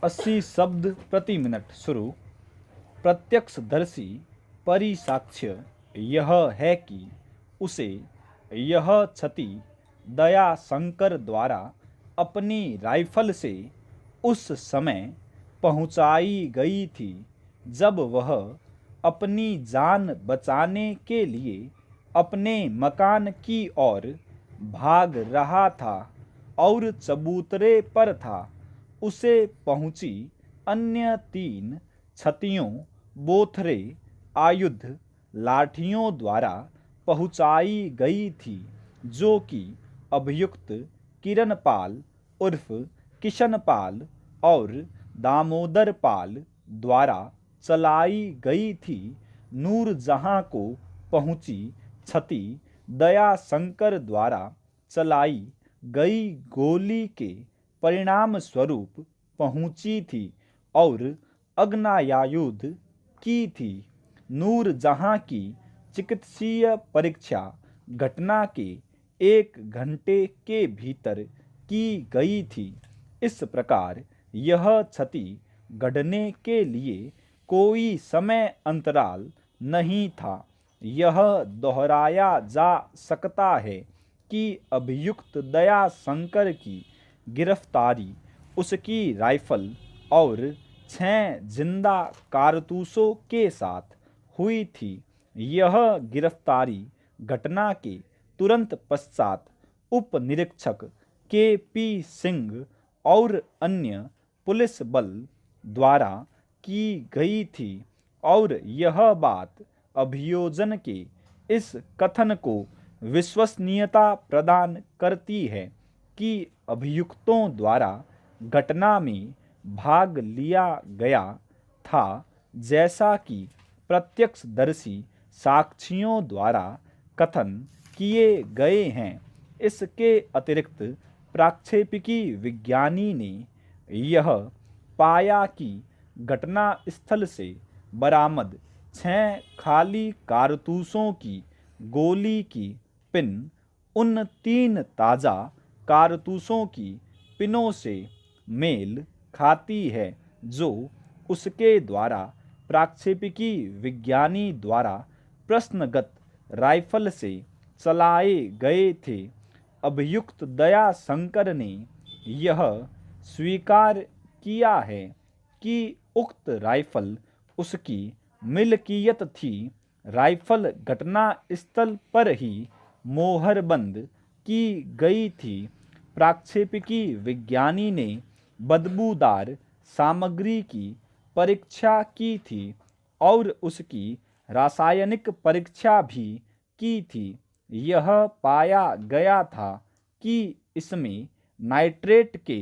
80 शब्द प्रति मिनट शुरू। प्रत्यक्षदर्शी परिसाक्ष्य यह है कि उसे यह क्षति दयाशंकर द्वारा अपनी राइफल से उस समय पहुंचाई गई थी जब वह अपनी जान बचाने के लिए अपने मकान की ओर भाग रहा था और चबूतरे पर था। उसे पहुंची अन्य 3 क्षतियों बोथरे आयुध लाठियों द्वारा पहुंचाई गई थी जो कि अभियुक्त किरणपाल उर्फ किशनपाल और दामोदरपाल द्वारा चलाई गई थी। नूरजहां को पहुंची क्षति दयाशंकर द्वारा चलाई गई गोली के परिणाम स्वरूप पहुंची थी और आग्नेयायुध की थी। नूरजहां की चिकित्सीय परीक्षा घटना के 1 घंटे के भीतर की गई थी। इस प्रकार यह क्षति घटने के लिए कोई समय अंतराल नहीं था। यह दोहराया जा सकता है कि अभियुक्त दयाशंकर की गिरफ्तारी उसकी राइफल और 6 जिंदा कारतूसों के साथ हुई थी। यह गिरफ्तारी घटना के तुरंत पश्चात उप निरीक्षक के.पी. सिंह और अन्य पुलिस बल द्वारा की गई थी और यह बात अभियोजन के इस कथन को विश्वसनीयता प्रदान करती है कि अभियुक्तों द्वारा घटना में भाग लिया गया था जैसा कि प्रत्यक्षदर्शी साक्षियों द्वारा कथन किए गए हैं। इसके अतिरिक्त प्रक्षेपकी विज्ञानी ने यह पाया कि घटना स्थल से बरामद 6 खाली कारतूसों की गोली की पिन उन 3 ताज़ा कारतूसों की पिनों से मेल खाती है जो उसके द्वारा प्रक्षेपकी विज्ञानी द्वारा प्रश्नगत राइफल से चलाए गए थे। अभियुक्त दयाशंकर ने यह स्वीकार किया है कि उक्त राइफल उसकी मिल्कियत थी। राइफल घटना स्थल पर ही मोहरबंद की गई थी। प्रक्षेपकी विज्ञानी ने बदबूदार सामग्री की परीक्षा की थी और उसकी रासायनिक परीक्षा भी की थी। यह पाया गया था कि इसमें नाइट्रेट के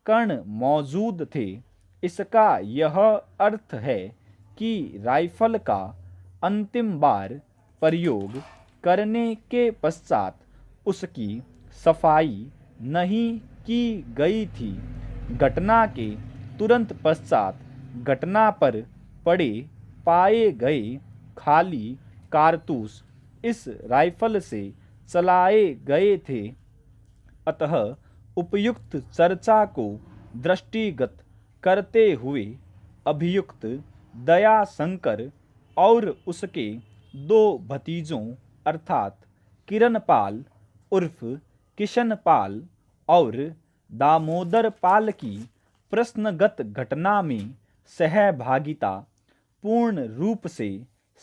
कण मौजूद थे। इसका यह अर्थ है कि राइफल का अंतिम बार प्रयोग करने के पश्चात उसकी सफाई नहीं की गई थी। घटना के तुरंत पश्चात घटना पर पड़े पाए गए खाली कारतूस इस राइफल से चलाए गए थे। अतः उपयुक्त चर्चा को दृष्टिगत करते हुए अभियुक्त दयाशंकर और उसके 2 भतीजों अर्थात किरणपाल उर्फ किशनपाल और दामोदरपाल की प्रश्नगत घटना में सहभागिता पूर्ण रूप से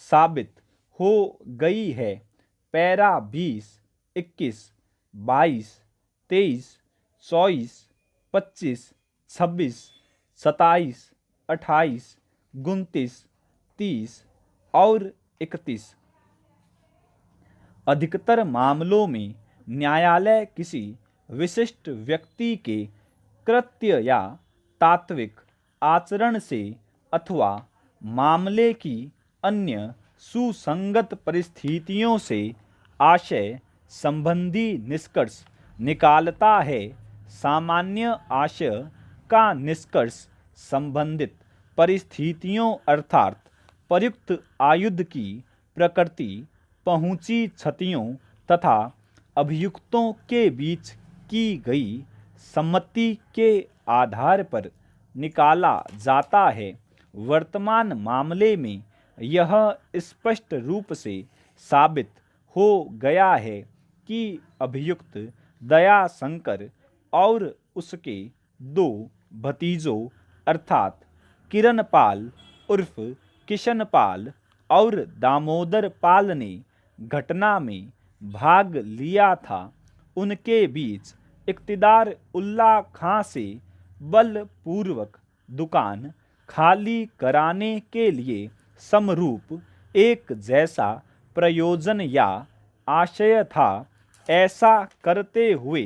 साबित हो गई है। पैरा 20, 21, 22, 23, 24, 25, 26, 27, 28, 29, 30 और 31। अधिकतर मामलों में न्यायालय किसी विशिष्ट व्यक्ति के कृत्य या तात्विक आचरण से अथवा मामले की अन्य सुसंगत परिस्थितियों से आशय संबंधी निष्कर्ष निकालता है। सामान्य आशय का निष्कर्ष संबंधित परिस्थितियों अर्थात प्रयुक्त आयुध की प्रकृति, पहुंची क्षतियों तथा अभियुक्तों के बीच की गई सम्मति के आधार पर निकाला जाता है। वर्तमान मामले में यह स्पष्ट रूप से साबित हो गया है कि अभियुक्त दयाशंकर और उसके दो भतीजों अर्थात किरणपाल उर्फ किशनपाल और दामोदर पाल ने घटना में भाग लिया था। उनके बीच इक़्तिदार उल्ला खां से बलपूर्वक दुकान खाली कराने के लिए समरूप एक जैसा प्रयोजन या आशय था। ऐसा करते हुए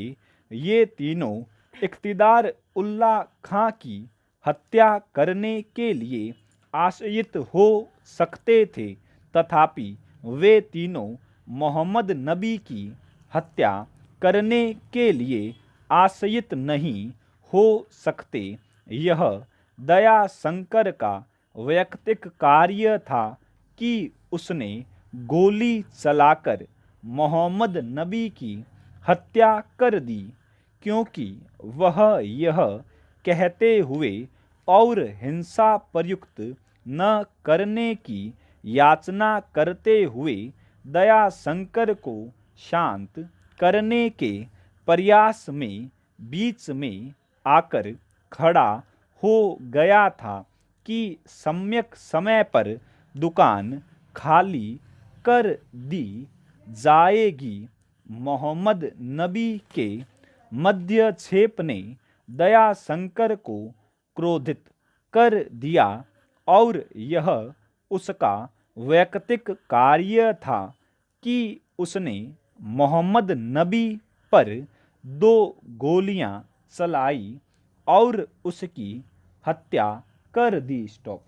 ये तीनों इक़्तिदार उल्ला खां की हत्या करने के लिए आशयित हो सकते थे, तथापि वे तीनों मोहम्मद नबी की हत्या करने के लिए आशयित नहीं हो सकते। यह दयाशंकर का वैयक्तिक कार्य था कि उसने गोली चलाकर मोहम्मद नबी की हत्या कर दी, क्योंकि वह यह कहते हुए और हिंसा प्रयुक्त न करने की याचना करते हुए दयाशंकर को शांत करने के प्रयास में बीच में आकर खड़ा हो गया था कि सम्यक समय पर दुकान खाली कर दी जाएगी। मोहम्मद नबी के मध्यक्षेप ने दयाशंकर को क्रोधित कर दिया और यह उसका वैयक्तिक कार्य था कि उसने मोहम्मद नबी पर 2 गोलियां चलाई और उसकी हत्या कर दी। स्टॉप।